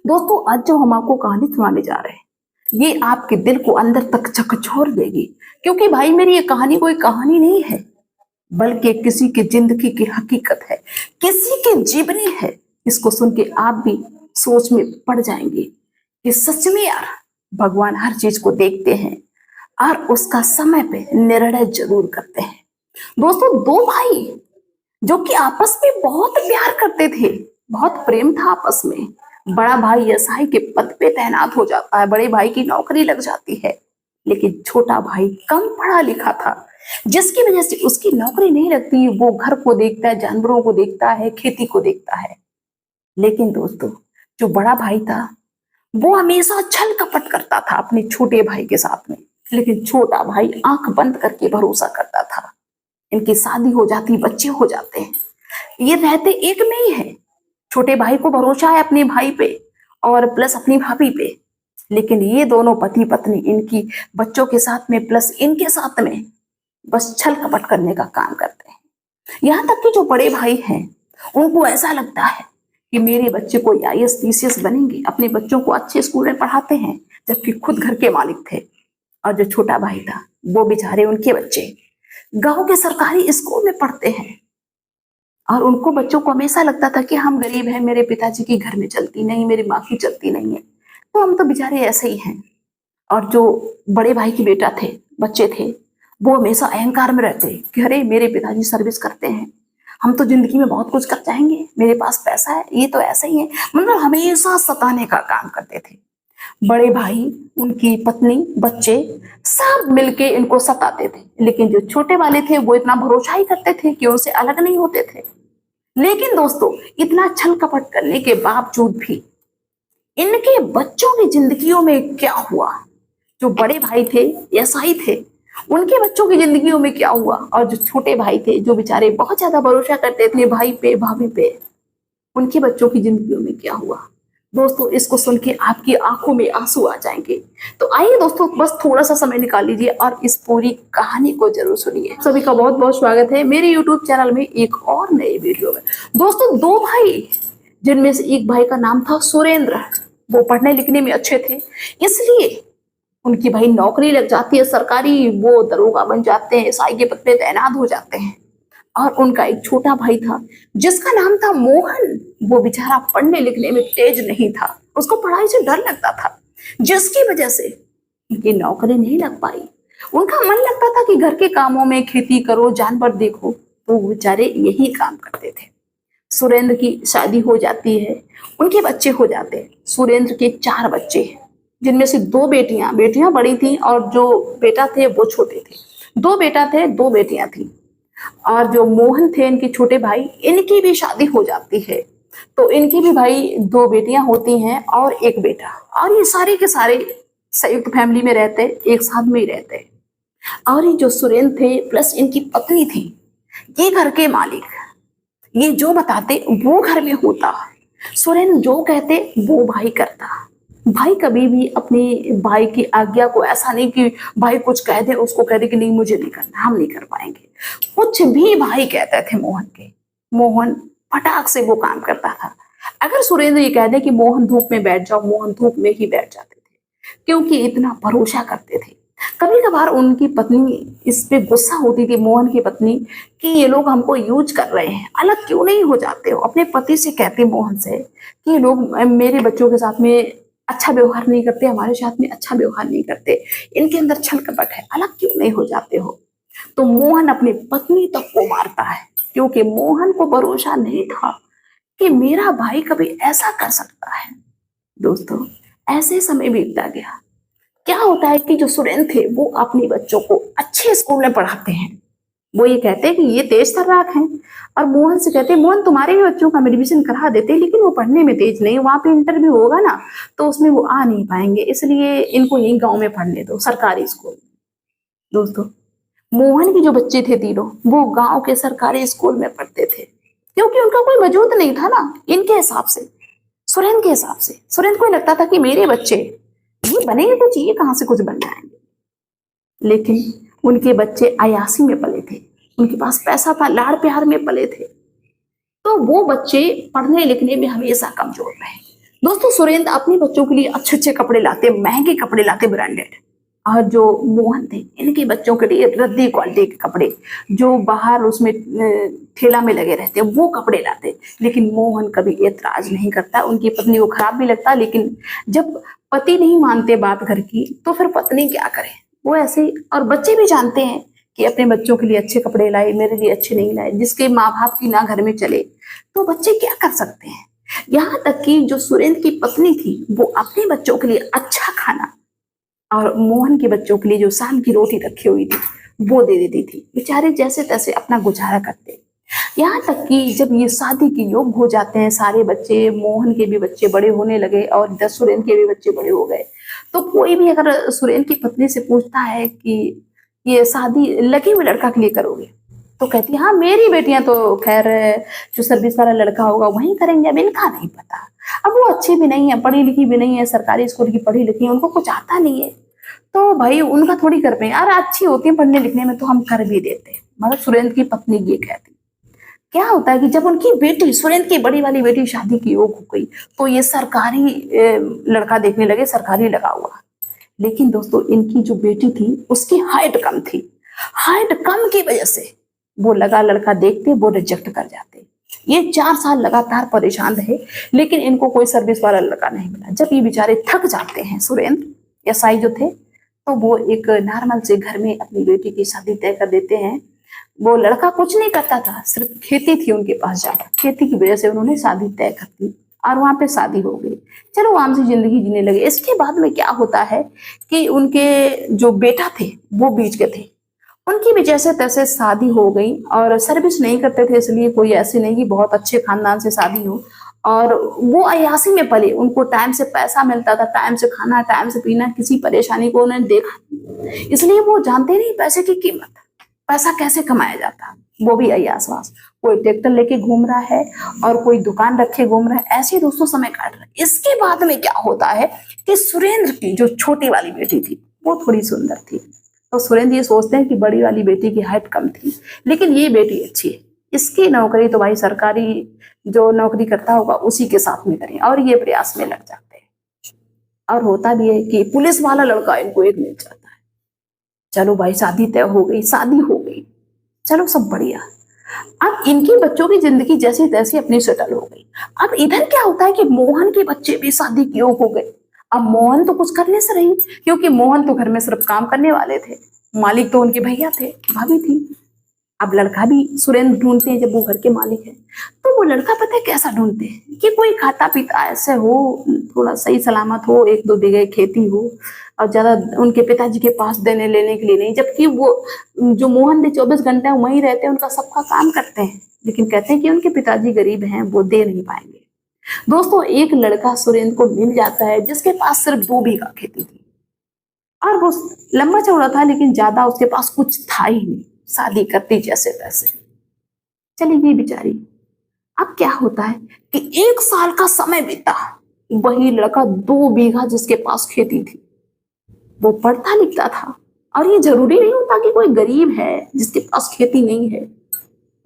दोस्तों, आज जो हम आपको कहानी सुनाने जा रहे हैं, ये आपके दिल को अंदर तक झकझोर देगी। क्योंकि भाई मेरी ये कहानी कोई कहानी नहीं है, बल्कि किसी की जिंदगी की हकीकत है, किसी की जीवनी है। इसको सुन के आप भी सोच में पड़ जाएंगे कि सच में यार, भगवान हर चीज को देखते हैं और उसका समय पे निर्णय जरूर करते हैं। दोस्तों, दो भाई जो कि आपस में बहुत प्यार करते थे, बहुत प्रेम था आपस में। बड़ा भाई एसआई के पद पे तैनात हो जाता है, बड़े भाई की नौकरी लग जाती है। लेकिन छोटा भाई कम पढ़ा लिखा था, जिसकी वजह से उसकी नौकरी नहीं लगती। वो घर को देखता है, जानवरों को देखता है, खेती को देखता है। लेकिन दोस्तों, जो बड़ा भाई था वो हमेशा छल कपट करता था अपने छोटे भाई के साथ में। लेकिन छोटा भाई आंख बंद करके भरोसा करता था। इनकी शादी हो जाती, बच्चे हो जाते हैं, ये रहते एक में ही है। छोटे भाई को भरोसा है अपने भाई पे और प्लस अपनी भाभी पे। लेकिन ये दोनों पति पत्नी इनकी बच्चों के साथ में प्लस इनके साथ में बस छल कपट करने का काम करते हैं। यहाँ तक कि जो बड़े भाई हैं, उनको ऐसा लगता है कि मेरे बच्चे को आईएएस पीसीएस बनेंगे, अपने बच्चों को अच्छे स्कूल में पढ़ाते हैं, जबकि खुद घर के मालिक थे। और जो छोटा भाई था, वो बेचारे उनके बच्चे गांव के सरकारी स्कूल में पढ़ते हैं। और उनको बच्चों को हमेशा लगता था कि हम गरीब हैं, मेरे पिताजी की घर में चलती नहीं, मेरी माँ की चलती नहीं है, तो हम तो बेचारे ऐसे ही हैं। और जो बड़े भाई के बेटा थे, बच्चे थे, वो हमेशा अहंकार में रहते कि अरे मेरे पिताजी सर्विस करते हैं, हम तो जिंदगी में बहुत कुछ कर जाएंगे, मेरे पास पैसा है, ये तो ऐसा ही है। मतलब हमेशा सताने का काम करते थे। बड़े भाई, उनकी पत्नी, बच्चे सब मिलके इनको सताते थे। लेकिन जो छोटे वाले थे वो इतना भरोसा ही करते थे कि उनसे अलग नहीं होते थे। लेकिन दोस्तों, इतना छल कपट करने के बावजूद भी इनके बच्चों की जिंदगियों में क्या हुआ। जो बड़े भाई थे, एसआई थे, उनके बच्चों की जिंदगियों में क्या हुआ। और जो छोटे भाई थे, जो बेचारे बहुत ज्यादा भरोसा करते थे भाई पे, भाभी पे, उनके बच्चों की जिंदगियों में क्या हुआ। दोस्तों, इसको सुन के आपकी आंखों में आंसू आ जाएंगे। तो आइए दोस्तों, बस थोड़ा सा समय निकाल लीजिए और इस पूरी कहानी को जरूर सुनिए। सभी का बहुत बहुत स्वागत है मेरे यूट्यूब चैनल में एक और नए वीडियो में। दोस्तों, दो भाई, जिनमें से एक भाई का नाम था सुरेंद्र। वो पढ़ने लिखने में अच्छे थे, इसलिए उनकी भाई नौकरी लग जाती है सरकारी, वो दरोगा बन जाते हैं, एसआई के पद पे तैनात हो जाते हैं। और उनका एक छोटा भाई था जिसका नाम था मोहन। वो बेचारा पढ़ने लिखने में तेज नहीं था, उसको पढ़ाई से डर लगता था, जिसकी वजह से उनकी नौकरी नहीं लग पाई। उनका मन लगता था कि घर के कामों में, खेती करो, जानवर देखो, तो वो बेचारे यही काम करते थे। सुरेंद्र की शादी हो जाती है, उनके बच्चे हो जाते हैं। सुरेंद्र के चार बच्चे हैं, जिनमें से दो बेटियां बेटियां बड़ी थी और जो बेटा थे वो छोटे थे। दो बेटा थे, दो बेटियां थी। और जो मोहन थे, इनके छोटे भाई, इनकी भी शादी हो जाती है। तो इनकी भी भाई दो बेटियां होती हैं और एक बेटा। और ये सारे के सारे संयुक्त फैमिली में रहते, एक साथ में ही रहते। और ये जो सुरेंद्र थे प्लस इनकी पत्नी थी, ये घर के मालिक, ये जो बताते वो घर में होता। सुरेंद्र जो कहते वो भाई करता। भाई कभी भी अपने भाई की आज्ञा को ऐसा नहीं कि भाई कुछ कह दे, उसको कह दे कि नहीं मुझे नहीं करना, हम नहीं कर पाएंगे, कुछ भी भाई कहते थे मोहन के। मोहन फटाक से वो काम करता था। अगर सुरेंद्र ये कह दे कि मोहन धूप में बैठ जाओ, मोहन धूप में ही बैठ जाते थे, क्योंकि इतना भरोसा करते थे। कभी कभार उनकी पत्नी इस पे गुस्सा होती थी, मोहन की पत्नी, कि ये लोग हमको यूज कर रहे हैं, अलग क्यों नहीं हो जाते हो। अपने पति से कहते मोहन से कि ये लोग मेरे बच्चों के साथ में अच्छा व्यवहार नहीं करते, हमारे साथ में अच्छा व्यवहार नहीं करते, इनके अंदर छल कपट है, अलग क्यों नहीं हो जाते हो। तो मोहन अपनी पत्नी तक को मारता है, क्योंकि मोहन को भरोसा नहीं था कि मेरा भाई कभी ऐसा कर सकता है। दोस्तों, ऐसे समय बीतता गया। क्या होता है कि जो सुरेंद्र थे वो अपने बच्चों को अच्छे स्कूल में पढ़ाते हैं। वो ये कहते हैं कि ये तेज तर्राक हैं, और मोहन से कहते हैं मोहन तुम्हारे भी बच्चों का एडमिशन करा देते, लेकिन वो पढ़ने में तेज नहीं, वहां पे इंटरव्यू होगा ना तो उसमें वो आ नहीं पाएंगे, इसलिए इनको यही गांव में पढ़ने दो, सरकारी स्कूल। दोस्तों, मोहन के जो बच्चे थे तीनों, वो गांव के सरकारी स्कूल में पढ़ते थे, क्योंकि उनका कोई वजूद नहीं था ना इनके हिसाब से, सुरेंद्र के हिसाब से। सुरेंद्र को लगता था कि मेरे बच्चे ये बनेंगे कुछ, ये कहां से कुछ बन जाएंगे। लेकिन उनके बच्चे अयासी में पले थे, उनके पास पैसा था, लाड़ प्यार में पले थे, तो वो बच्चे पढ़ने लिखने में हमेशा कमजोर रहे। दोस्तों सुरेंद्र अपने बच्चों के लिए अच्छे अच्छे कपड़े लाते, महंगे कपड़े लाते, ब्रांडेड। और जो मोहन थे, इनके बच्चों के लिए रद्दी क्वालिटी के कपड़े, जो बाहर उसमें ठेला में लगे रहते वो कपड़े लाते। लेकिन मोहन कभी एतराज नहीं करता, उनकी पत्नी को खराब भी लगता, लेकिन जब पति नहीं मानते बात घर की तो फिर पत्नी क्या करे, वो ऐसे ही। और बच्चे भी जानते हैं कि अपने बच्चों के लिए अच्छे कपड़े लाए, मेरे लिए अच्छे नहीं लाए। जिसके माँ बाप की ना घर में चले तो बच्चे क्या कर सकते हैं। यहाँ तक कि जो सुरेंद्र की पत्नी थी वो अपने बच्चों के लिए अच्छा खाना और मोहन के बच्चों के लिए जो शाम की रोटी रखी हुई थी वो दे देती थी। बेचारे जैसे तैसे अपना गुजारा करते। यहाँ तक कि जब ये शादी के योग हो जाते हैं सारे बच्चे, मोहन के भी बच्चे बड़े होने लगे और इधर सुरेंद्र के भी बच्चे बड़े हो गए, तो कोई भी अगर सुरेंद्र की पत्नी से पूछता है कि ये शादी लगे हुए लड़का के लिए करोगे, तो कहती है हाँ मेरी बेटियां तो खैर जो सर्विस वाला लड़का होगा वही करेंगे, अब इनका नहीं पता। अब वो अच्छी भी नहीं है, पढ़ी लिखी भी नहीं है, सरकारी स्कूल की पढ़ी लिखी है, उनको कुछ आता नहीं है, तो भाई उनका थोड़ी कर पाएंगे। अरे अच्छी होती है पढ़ने लिखने में तो हम कर भी देते। मतलब सुरेंद्र की पत्नी ये कहती। क्या होता है कि जब उनकी बेटी, सुरेंद्र की बड़ी वाली बेटी शादी की योग हो गई तो ये सरकारी लड़का देखने लगे, सरकारी लगा हुआ। लेकिन दोस्तों इनकी जो बेटी थी उसकी हाइट कम थी, हाइट कम की वजह से वो लगा लड़का देखते वो रिजेक्ट कर जाते। ये 4 साल लगातार परेशान रहे, लेकिन इनको कोई सर्विस वाला लड़का नहीं मिला। जब ये बेचारे थक जाते हैं, सुरेंद्र या साई जो थे, तो वो एक नॉर्मल से घर में अपनी बेटी की शादी तय कर देते हैं। वो लड़का कुछ नहीं करता था, सिर्फ खेती थी उनके पास जाकर, खेती की वजह से उन्होंने शादी तय कर दी और वहां पे शादी हो गई। चलो आराम से जिंदगी जीने लगे। इसके बाद में क्या होता है कि उनके जो बेटा थे वो बीच के थे, उनकी भी जैसे तैसे शादी हो गई और सर्विस नहीं करते थे, इसलिए कोई ऐसी नहीं कि बहुत अच्छे खानदान से शादी हो। और वो अयासी में पले, उनको टाइम से पैसा मिलता था, टाइम से खाना, टाइम से पीना, किसी परेशानी को उन्होंने देखा, इसलिए वो जानते नहीं पैसे की कीमत, पैसा कैसे कमाया जाता। वो भी अयासवास, कोई ट्रैक्टर लेके घूम रहा है और कोई दुकान रखे घूम रहा है, ऐसे दोस्तों समय काट रहे हैं। इसके बाद में क्या होता है कि सुरेंद्र की जो छोटी वाली बेटी थी वो थोड़ी सुंदर थी, तो सुरेंद्र ये सोचते हैं कि बड़ी वाली बेटी की हाइट कम थी लेकिन ये बेटी अच्छी है, इसकी नौकरी तो भाई सरकारी जो नौकरी करता होगा उसी के साथ में करें, और ये प्रयास में लग जाते हैं। और होता भी है कि पुलिस वाला लड़का इनको एक मिल जाता है। चलो भाई शादी तय हो गई, शादी हो गई, चलो सब बढ़िया। अब इनकी बच्चों की जिंदगी जैसे तैसे अपनी सेटल हो गई। अब इधर क्या होता है कि मोहन के बच्चे भी शादी के योग हो गए। अब मोहन तो कुछ करने से रही, क्योंकि मोहन तो घर में सिर्फ काम करने वाले थे, मालिक तो उनके भैया थे, भाभी थी। अब लड़का भी सुरेंद्र ढूंढते हैं, जब वो घर के मालिक है तो वो लड़का पता है कैसा ढूंढते हैं कि कोई खाता पीता ऐसे हो, थोड़ा सही सलामत हो, 1-2 बीघे खेती हो और ज्यादा उनके पिताजी के पास देने लेने के लिए नहीं। जबकि वो जो मोहन ने 24 घंटे वहीं रहते हैं, उनका सबका काम करते हैं, लेकिन कहते हैं कि उनके पिताजी गरीब हैं, वो दे नहीं पाएंगे। दोस्तों एक लड़का सुरेंद्र को मिल जाता है जिसके पास सिर्फ 2 बीघा खेती थी और वो लंबा चौड़ा था, लेकिन ज्यादा उसके पास कुछ था ही नहीं, शादी करती जैसे तैसे चली गई बेचारी। अब क्या होता है कि 1 साल का समय बीता, वही लड़का 2 बीघा जिसके पास खेती थी वो पढ़ता लिखता था। और ये जरूरी नहीं होता कि कोई गरीब है जिसके पास खेती नहीं है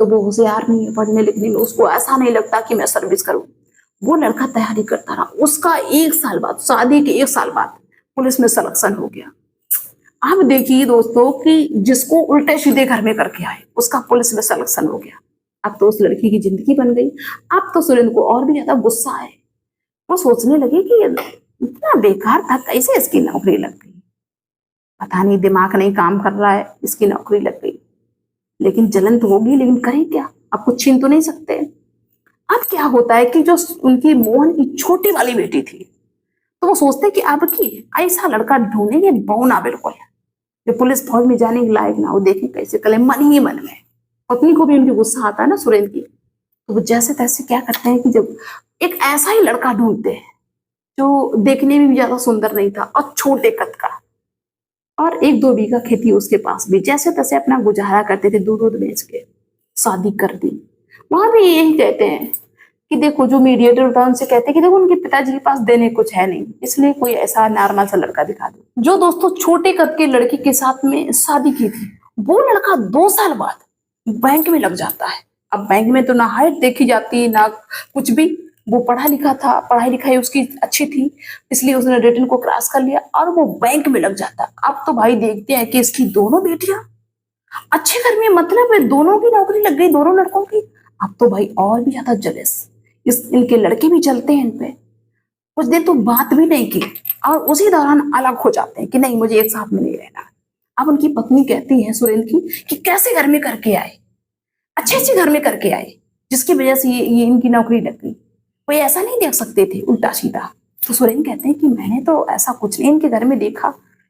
तो वो होशियार नहीं है पढ़ने लिखने में, उसको ऐसा नहीं लगता कि मैं सर्विस करूं। वो लड़का तैयारी करता रहा, उसका 1 साल बाद, शादी के 1 साल बाद पुलिस में सिलेक्शन हो गया। अब देखिए दोस्तों कि जिसको उल्टे सीधे घर में करके आए उसका पुलिस में सिलेक्शन हो गया। अब तो उस लड़की की जिंदगी बन गई। अब तो सुरेंद्र को और भी ज्यादा गुस्सा आए, वो सोचने लगे कि इतना बेकार था, कैसे इसकी नौकरी लग गई, पता नहीं दिमाग नहीं काम कर रहा है, इसकी नौकरी लग गई। लेकिन जलन तो होगी, लेकिन करें क्या, अब कुछ छीन तो नहीं सकते। अब क्या होता है कि जो उनकी मोहन की छोटी वाली बेटी थी, तो वो सोचते कि अब की ऐसा लड़का ढूंढेंगे बौना बिल्कुल, जो पुलिस फौज में जाने के लायक ना हो, देखें कैसे कले। मन ही मन में पत्नी को भी उनकी गुस्सा आता है ना सुरेंद्र की, तो वो जैसे तैसे क्या करते हैं कि जब एक ऐसा ही लड़का ढूंढते हैं जो देखने में भी ज्यादा सुंदर नहीं था और छोटे कद का, और 1-2 बीघा खेती उसके पास भी, जैसे तैसे अपना गुजारा करते थे, दूध दूध बेच के शादी कर दी। वहां भी यही कहते हैं कि देखो, जो मीडिएटर होता है उनसे कहते हैं कि देखो उनके पिताजी के पास देने कुछ है नहीं, इसलिए कोई ऐसा नॉर्मल सा लड़का दिखा दो। जो दोस्तों छोटे कद के लड़की के साथ में शादी की थी, वो लड़का 2 साल बाद बैंक में लग जाता है। अब बैंक में तो ना हाइट देखी जाती ना कुछ भी, वो पढ़ा लिखा था, पढ़ाई लिखाई उसकी अच्छी थी, इसलिए उसने रिटन को क्रॉस कर लिया और वो बैंक में लग जाता। अब तो भाई देखते हैं कि इसकी दोनों बेटियां अच्छे घर में, मतलब दोनों की नौकरी लग गई, दोनों लड़कों की। अब तो भाई और भी ज्यादा जलेस, इनके लड़के भी चलते हैं इन पे। कुछ दिन तो बात भी नहीं की और उसी दौरान अलग हो जाते हैं कि नहीं मुझे एक साथ में नहीं रहना। अब उनकी पत्नी कहती है सुरेंद्र की कि कैसे घर में करके आए, अच्छे अच्छे घर में करके आए, जिसकी वजह से ये इनकी नौकरी लग गई। कोई ऐसा नहीं देख सकते थे उल्टा सीधा। तो सुरेंद्र कहते हैं कि मैंने तो ऐसा कुछ नहीं इनके घर में देखा,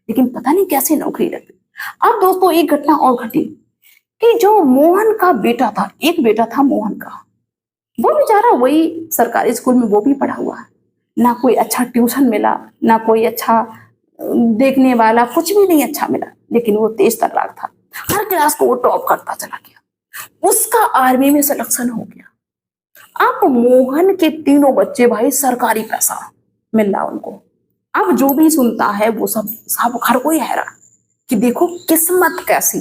लेकिन पता नहीं कैसे नौकरी लग गई। अब दोस्तों एक घटना और घटी कि जो मोहन का बेटा था, एक बेटा था मोहन का, वो बेचारा वही सरकारी स्कूल में वो भी पढ़ा हुआ है, ना कोई अच्छा ट्यूशन मिला, ना कोई अच्छा देखने वाला, कुछ भी नहीं अच्छा मिला, लेकिन वो तेज तर्रार था, हर क्लास को वो टॉप करता चला गया, उसका आर्मी में सिलेक्शन हो गया। अब मोहन के तीनों बच्चे भाई सरकारी पैसा मिल रहा उनको। अब जो भी सुनता है वो सब सब हर कोई हैरान कि देखो किस्मत कैसी।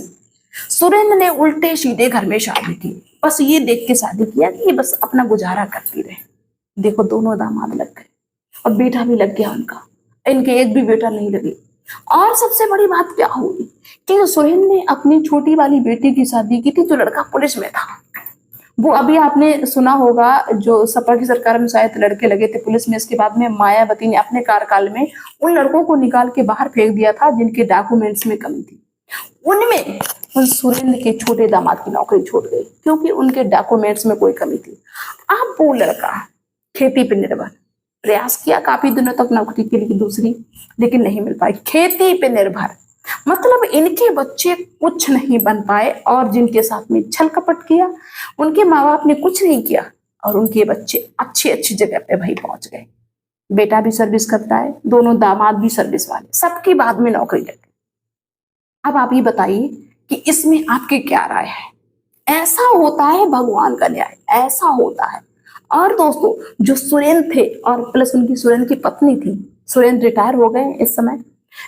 सुरेंद्र ने उल्टे सीधे घर में शादी की, बस ये देख के शादी किया कि ये बस अपना गुजारा करती रहे। देखो दोनों दामाद लग गए और बेटा भी लग गया उनका, इनके एक भी बेटा नहीं लगी। और सबसे बड़ी बात क्या हुई कि सुरेंद्र ने अपनी छोटी वाली बेटी की शादी की थी, जो लड़का पुलिस में था। वो अभी आपने सुना होगा जो सपा की सरकार में शायद लड़के लगे थे पुलिस में, इसके बाद में मायावती ने अपने कार्यकाल में उन लड़कों को निकाल के बाहर फेंक दिया था जिनके डॉक्यूमेंट्स में कमी थी। उनमें उन सुरेंद्र के छोटे दामाद की नौकरी छूट गई क्योंकि उनके डॉक्यूमेंट्स में कोई कमी थी। अब वो लड़का खेती पर निर्भर, प्रयास किया काफी दिनों तक नौकरी के लिए दूसरी, लेकिन नहीं मिल पाई। खेती पे निर्भर मतलब इनके बच्चे कुछ नहीं बन पाए और जिनके साथ में छल कपट किया उनके माँ बाप ने कुछ नहीं किया और उनके बच्चे अच्छी अच्छी जगह पे भाई पहुंच गए। बेटा भी सर्विस करता है, दोनों दामाद भी सर्विस वाले, सबकी बाद में नौकरी लग गई। अब आप ये बताइए कि इसमें आपकी क्या राय है? ऐसा होता है भगवान का न्याय, ऐसा होता है। और दोस्तों जो सुरेंद्र थे और प्लस उनकी सुरेंद्र की पत्नी थी, सुरेंद्र रिटायर हो गए इस समय,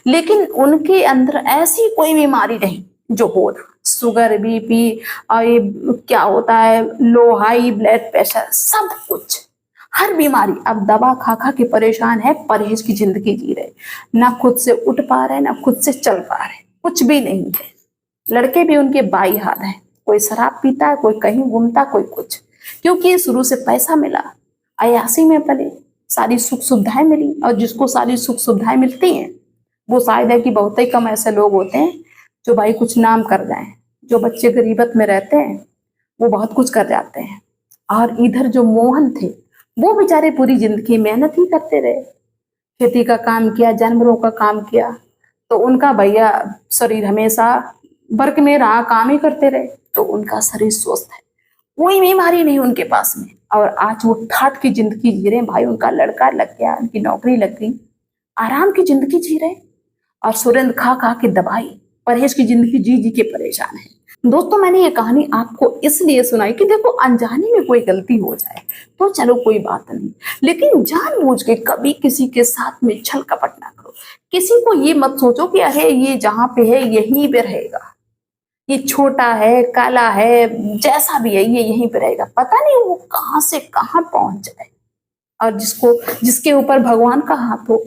लेकिन उनके अंदर ऐसी कोई बीमारी नहीं जो हो ना, शुगर बीपी और ये क्या होता है लो हाई ब्लड प्रेशर, सब कुछ हर बीमारी। अब दवा खा खा के परेशान है, परहेज की जिंदगी जी रहे, ना खुद से उठ पा रहे ना खुद से चल पा रहे, कुछ भी नहीं है। लड़के भी उनके बाई हाथ हैं, कोई शराब पीता है, कोई कहीं घूमता, कोई कुछ, क्योंकि शुरू से पैसा मिला, अयासी में पले, सारी सुख सुविधाएं मिली। और जिसको सारी सुख सुविधाएं मिलती हैं वो शायद है कि बहुत ही कम ऐसे लोग होते हैं जो भाई कुछ नाम कर जाएं। जो बच्चे गरीबत में रहते हैं वो बहुत कुछ कर जाते हैं। और इधर जो मोहन थे वो बेचारे पूरी जिंदगी मेहनत ही करते रहे, खेती का काम किया, जानवरों का काम किया, तो उनका भैया शरीर हमेशा वर्क में रहा, काम ही करते रहे, तो उनका शरीर स्वस्थ है, कोई बीमारी नहीं उनके पास में। और आज वो ठाठ की जिंदगी जी रहे हैं भाई, उनका लड़का लग गया, उनकी नौकरी लग गई, आराम की जिंदगी जी रहे। और सुरेंद्र खा खा के दवाई, परहेज की जिंदगी जी जी के परेशान है। दोस्तों मैंने ये कहानी आपको इसलिए सुनाई कि देखो अनजाने में कोई गलती हो जाए तो चलो कोई बात नहीं, लेकिन जानबूझ के कभी किसी के साथ में छल कपट ना करो। किसी को ये मत सोचो कि अरे ये जहां पे है यहीं पे रहेगा, ये छोटा है, काला है, जैसा भी है ये यहीं पे रहेगा, पता नहीं वो कहां से कहां पहुंच जाए। और जिसके ऊपर भगवान का हाथ हो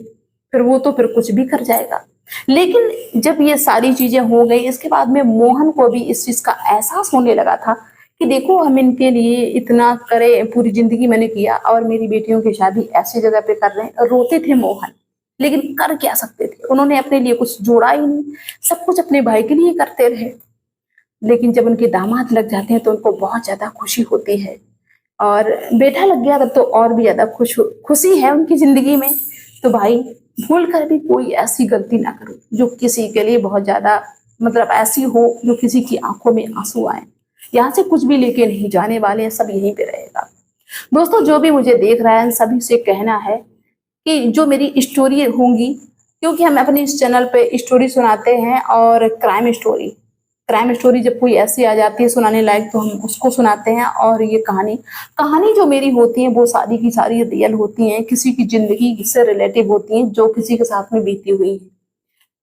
फिर वो तो फिर कुछ भी कर जाएगा। लेकिन जब ये सारी चीजें हो गई इसके बाद में मोहन को भी इस चीज का एहसास होने लगा था कि देखो हम इनके लिए इतना करे, पूरी जिंदगी मैंने किया और मेरी बेटियों की शादी ऐसी जगह पे कर रहे हैं। रोते थे मोहन, लेकिन कर क्या सकते थे, उन्होंने अपने लिए कुछ जोड़ा ही नहीं, सब कुछ अपने भाई के लिए करते रहे। लेकिन जब उनके दामाद लग जाते हैं तो उनको बहुत ज्यादा खुशी होती है, और बेटा लग गया तब तो और भी ज्यादा खुशी है उनकी जिंदगी में। तो भाई भूल कर भी कोई ऐसी गलती ना करो जो किसी के लिए बहुत ज्यादा मतलब ऐसी हो जो किसी की आंखों में आंसू आए। यहाँ से कुछ भी लेके नहीं जाने वाले हैं, सब यहीं पे रहेगा। दोस्तों जो भी मुझे देख रहा है सभी से कहना है कि जो मेरी स्टोरी होंगी, क्योंकि हम अपने इस चैनल पे स्टोरी सुनाते हैं, और क्राइम स्टोरी जब कोई ऐसी आ जाती है सुनाने लायक तो हम उसको सुनाते हैं। और ये कहानी जो मेरी होती है वो सारी की सारी रियल होती हैं, किसी की जिंदगी से रिलेटिव होती हैं जो किसी के साथ में बीती हुई है।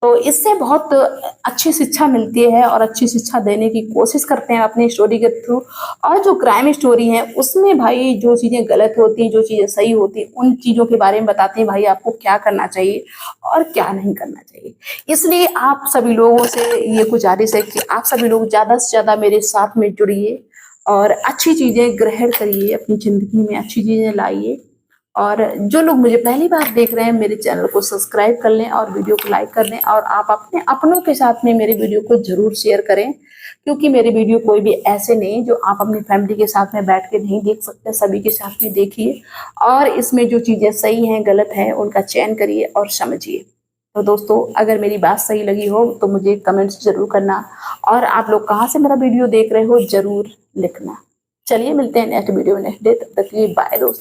तो इससे बहुत अच्छी शिक्षा मिलती है और अच्छी शिक्षा देने की कोशिश करते हैं अपनी स्टोरी के थ्रू। और जो क्राइम स्टोरी है उसमें भाई जो चीज़ें गलत होती हैं, जो चीज़ें सही होती हैं, उन चीज़ों के बारे में बताते हैं भाई आपको क्या करना चाहिए और क्या नहीं करना चाहिए। इसलिए आप सभी लोगों से ये गुजारिश है कि आप सभी लोग ज़्यादा से ज़्यादा मेरे साथ में जुड़िए और अच्छी चीज़ें ग्रहण करिए, अपनी ज़िंदगी में अच्छी चीज़ें लाइए। और जो लोग मुझे पहली बार देख रहे हैं मेरे चैनल को सब्सक्राइब कर लें और वीडियो को लाइक कर दें, और आप अपने अपनों के साथ में मेरे वीडियो को जरूर शेयर करें, क्योंकि मेरे वीडियो कोई भी ऐसे नहीं जो आप अपनी फैमिली के साथ में बैठ के नहीं देख सकते, सभी के साथ में देखिए और इसमें जो चीज़ें सही हैं गलत हैं उनका चयन करिए और समझिए। तो दोस्तों, अगर मेरी बात सही लगी हो तो मुझे कमेंट्स जरूर करना, और आप लोग कहाँ से मेरा वीडियो देख रहे हो जरूर लिखना। चलिए मिलते हैं नेक्स्ट वीडियो में नेक्स्ट डे, तब तक के लिए बाय दोस्तों।